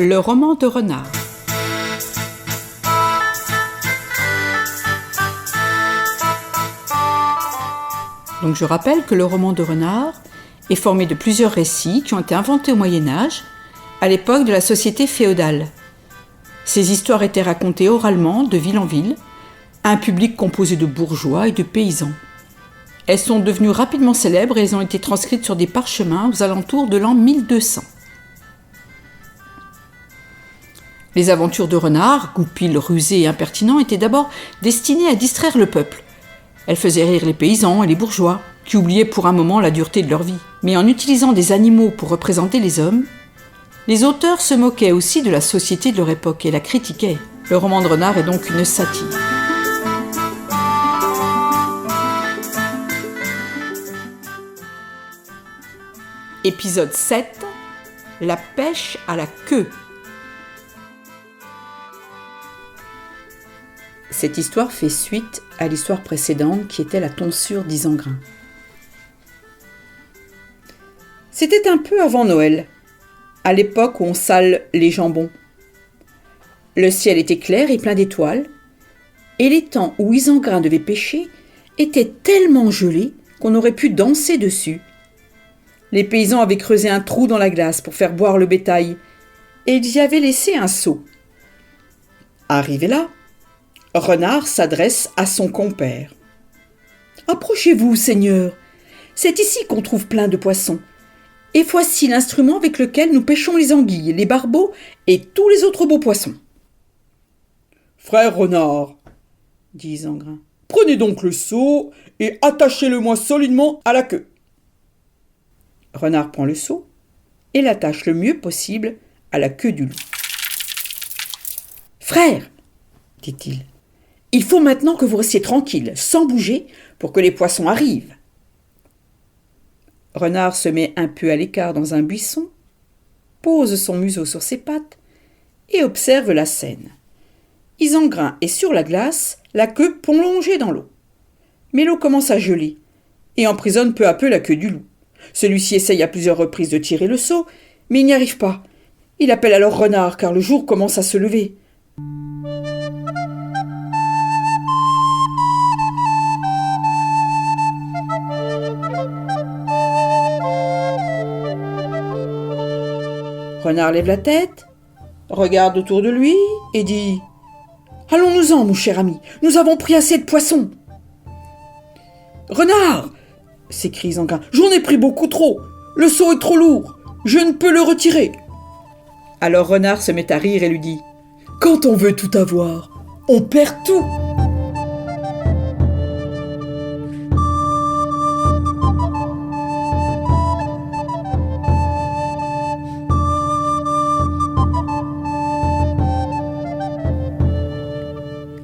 Le roman de Renard. Donc je rappelle que le roman de Renard est formé de plusieurs récits qui ont été inventés au Moyen-Âge, à l'époque de la société féodale. Ces histoires étaient racontées oralement, de ville en ville, à un public composé de bourgeois et de paysans. Elles sont devenues rapidement célèbres et elles ont été transcrites sur des parchemins aux alentours de l'an 1200. Les aventures de Renard, goupil, rusé et impertinent, étaient d'abord destinées à distraire le peuple. Elles faisaient rire les paysans et les bourgeois, qui oubliaient pour un moment la dureté de leur vie. Mais en utilisant des animaux pour représenter les hommes, les auteurs se moquaient aussi de la société de leur époque et la critiquaient. Le roman de Renard est donc une satire. Épisode 7. La pêche à la queue. Cette histoire fait suite à l'histoire précédente qui était la tonsure d'Isengrin. C'était un peu avant Noël, à l'époque où on sale les jambons. Le ciel était clair et plein d'étoiles, et l'étang où Isengrin devait pêcher était tellement gelé qu'on aurait pu danser dessus. Les paysans avaient creusé un trou dans la glace pour faire boire le bétail, et ils y avaient laissé un seau. Arrivé là, Renard s'adresse à son compère. « Approchez-vous, Seigneur, c'est ici qu'on trouve plein de poissons. Et voici l'instrument avec lequel nous pêchons les anguilles, les barbeaux et tous les autres beaux poissons. »« Frère Renard, dit Isengrin, prenez donc le seau et attachez-le-moi solidement à la queue. » Renard prend le seau et l'attache le mieux possible à la queue du loup. « Frère, dit-il, il faut maintenant que vous restiez tranquille, sans bouger, pour que les poissons arrivent. » Renard se met un peu à l'écart dans un buisson, pose son museau sur ses pattes et observe la scène. Isengrin est sur la glace, la queue plongée dans l'eau. Mais l'eau commence à geler et emprisonne peu à peu la queue du loup. Celui-ci essaye à plusieurs reprises de tirer le seau, mais il n'y arrive pas. Il appelle alors Renard car le jour commence à se lever. Renard lève la tête, regarde autour de lui et dit « Allons-nous-en, mon cher ami, nous avons pris assez de poissons. »« Renard !» s'écrie Isengrin, « j'en ai pris beaucoup trop, le seau est trop lourd, je ne peux le retirer. » Alors Renard se met à rire et lui dit « Quand on veut tout avoir, on perd tout. »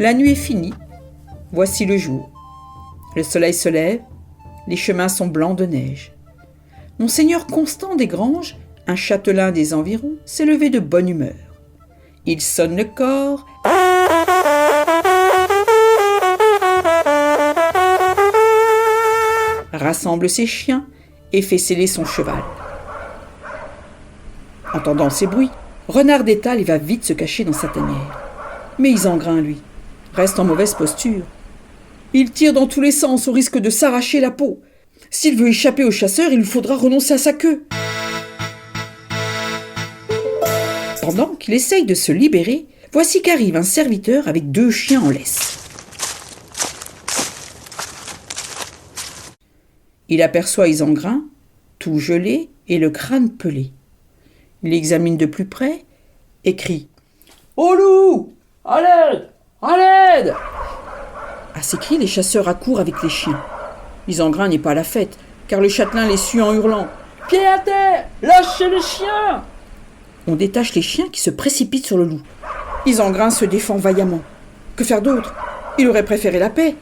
La nuit est finie, voici le jour. Le soleil se lève, les chemins sont blancs de neige. Monseigneur Constant des Granges, un châtelain des environs, s'est levé de bonne humeur. Il sonne le cor, rassemble ses chiens et fait seller son cheval. Entendant ces bruits, Renard détale et va vite se cacher dans sa tanière. Mais Isengrin, lui, reste en mauvaise posture. Il tire dans tous les sens au risque de s'arracher la peau. S'il veut échapper au chasseur, il lui faudra renoncer à sa queue. Pendant qu'il essaye de se libérer, voici qu'arrive un serviteur avec 2 chiens en laisse. Il aperçoit Isengrin, tout gelé et le crâne pelé. Il l'examine de plus près et crie « Au loup ! À l'aide ! À l'aide !» À ces cris, les chasseurs accourent avec les chiens. Isengrin n'est pas à la fête, car le châtelain les suit en hurlant « Pied à terre ! Lâchez les chiens !» On détache les chiens qui se précipitent sur le loup. Isengrin se défend vaillamment. Que faire d'autre ? Il aurait préféré la paix.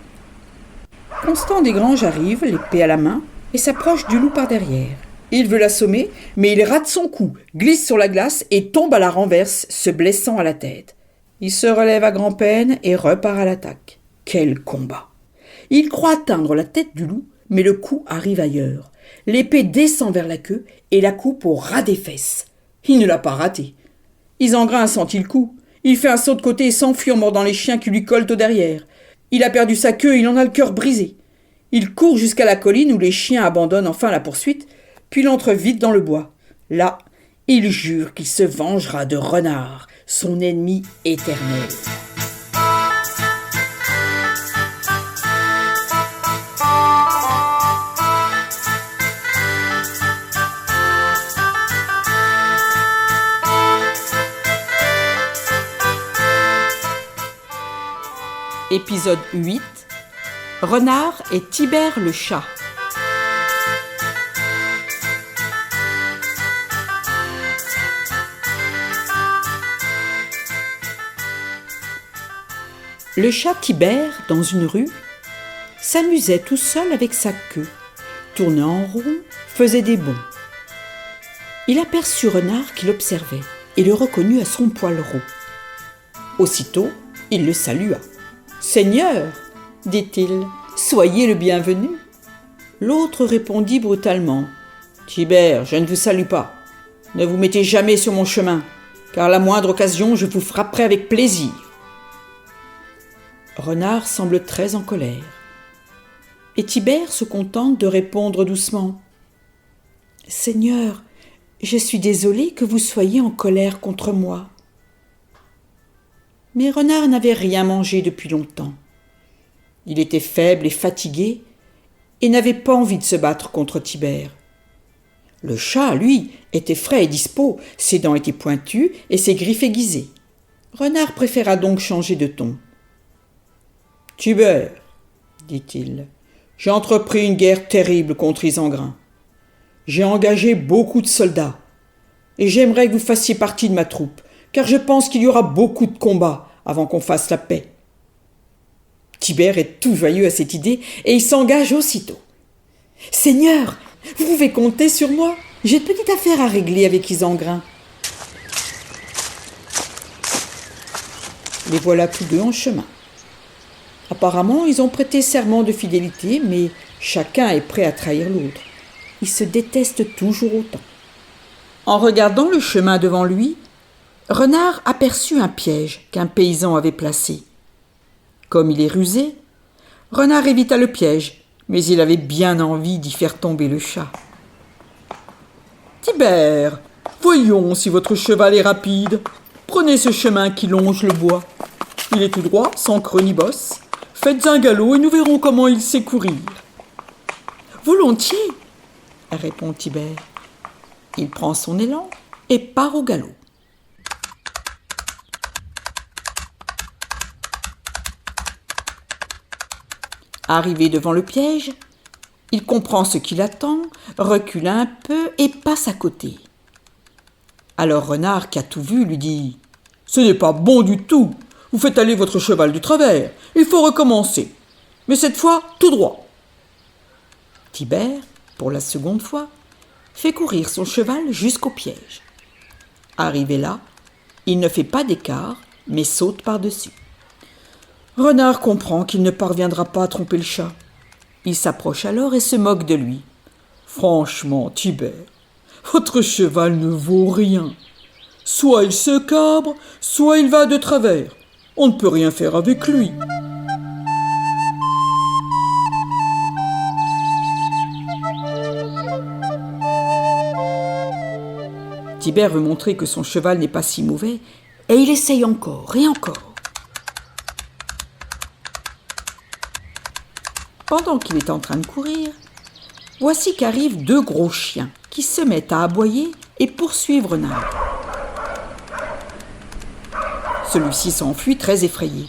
Constant des Granges arrive, l'épée à la main, et s'approche du loup par derrière. Il veut l'assommer, mais il rate son coup, glisse sur la glace et tombe à la renverse, se blessant à la tête. Il se relève à grand-peine et repart à l'attaque. Quel combat! Il croit atteindre la tête du loup, mais le coup arrive ailleurs. L'épée descend vers la queue et la coupe au ras des fesses. Il ne l'a pas raté. Isengrin a senti le coup. Il fait un saut de côté et s'enfuit en mordant les chiens qui lui collent au derrière. Il a perdu sa queue et il en a le cœur brisé. Il court jusqu'à la colline où les chiens abandonnent enfin la poursuite, puis il entre vite dans le bois. Là, il jure qu'il se vengera de Renard, son ennemi éternel. Épisode 8. Renard et Tibère le chat. Le chat Tibère, dans une rue, s'amusait tout seul avec sa queue, tournait en rond, faisait des bonds. Il aperçut Renard qui l'observait et le reconnut à son poil roux. Aussitôt, il le salua. « Seigneur, dit-il, soyez le bienvenu. » L'autre répondit brutalement. « Tibère, je ne vous salue pas. Ne vous mettez jamais sur mon chemin, car à la moindre occasion, je vous frapperai avec plaisir. » Renard semble très en colère. Et Tibère se contente de répondre doucement. « Seigneur, je suis désolé que vous soyez en colère contre moi. » Mais Renard n'avait rien mangé depuis longtemps. Il était faible et fatigué et n'avait pas envie de se battre contre Tibère. Le chat, lui, était frais et dispos, ses dents étaient pointues et ses griffes aiguisées. Renard préféra donc changer de ton. « Tibère, dit-il, j'ai entrepris une guerre terrible contre Isengrin. J'ai engagé beaucoup de soldats et j'aimerais que vous fassiez partie de ma troupe, car je pense qu'il y aura beaucoup de combats avant qu'on fasse la paix. » Tibère est tout joyeux à cette idée et il s'engage aussitôt. « Seigneur, vous pouvez compter sur moi. J'ai une petite affaire à régler avec Isengrin. » Les voilà tous deux en chemin. Apparemment, ils ont prêté serment de fidélité, mais chacun est prêt à trahir l'autre. Ils se détestent toujours autant. En regardant le chemin devant lui, Renard aperçut un piège qu'un paysan avait placé. Comme il est rusé, Renard évita le piège, mais il avait bien envie d'y faire tomber le chat. « Tibère, voyons si votre cheval est rapide. Prenez ce chemin qui longe le bois. Il est tout droit, sans creux ni bosse. Faites un galop et nous verrons comment il sait courir. »« Volontiers, » répond Tibère. Il prend son élan et part au galop. Arrivé devant le piège, il comprend ce qui l'attend, recule un peu et passe à côté. Alors Renard, qui a tout vu, lui dit « Ce n'est pas bon du tout. Vous faites aller votre cheval du travers. Il faut recommencer. Mais cette fois, tout droit. » Tibère, pour la seconde fois, fait courir son cheval jusqu'au piège. Arrivé là, il ne fait pas d'écart, mais saute par-dessus. Renard comprend qu'il ne parviendra pas à tromper le chat. Il s'approche alors et se moque de lui. « Franchement, Tibère, votre cheval ne vaut rien. Soit il se cabre, soit il va de travers. On ne peut rien faire avec lui. » Tibère veut montrer que son cheval n'est pas si mauvais, et il essaye encore et encore. Pendant qu'il est en train de courir, voici qu'arrivent deux gros chiens qui se mettent à aboyer et poursuivent Renard. Celui-ci s'enfuit très effrayé,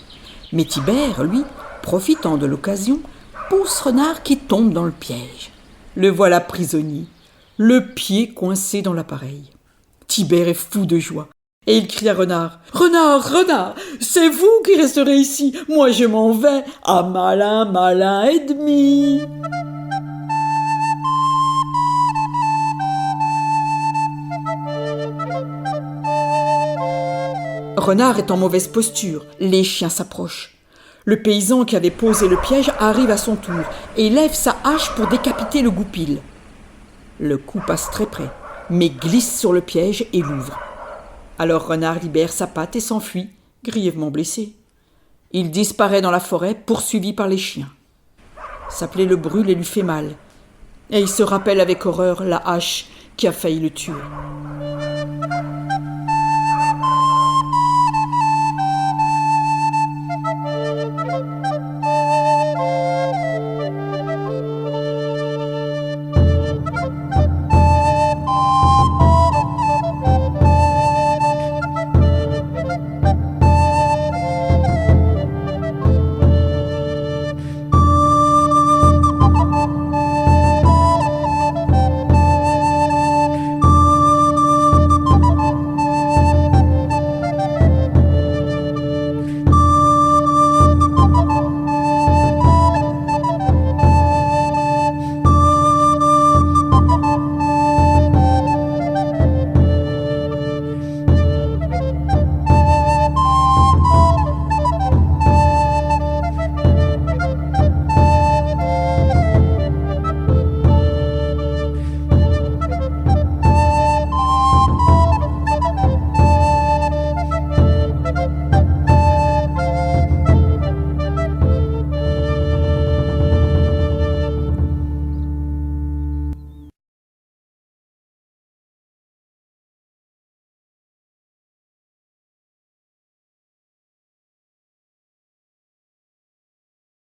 mais Tibère, lui, profitant de l'occasion, pousse Renard qui tombe dans le piège. Le voilà prisonnier, le pied coincé dans l'appareil. Tibère est fou de joie et il crie à Renard « Renard, Renard, c'est vous qui resterez ici, moi je m'en vais, à malin, malin ennemi !» Renard est en mauvaise posture, les chiens s'approchent. Le paysan qui avait posé le piège arrive à son tour et lève sa hache pour décapiter le goupil. Le coup passe très près, mais glisse sur le piège et l'ouvre. Alors Renard libère sa patte et s'enfuit, grièvement blessé. Il disparaît dans la forêt, poursuivi par les chiens. Sa plaie le brûle et lui fait mal, et il se rappelle avec horreur la hache qui a failli le tuer.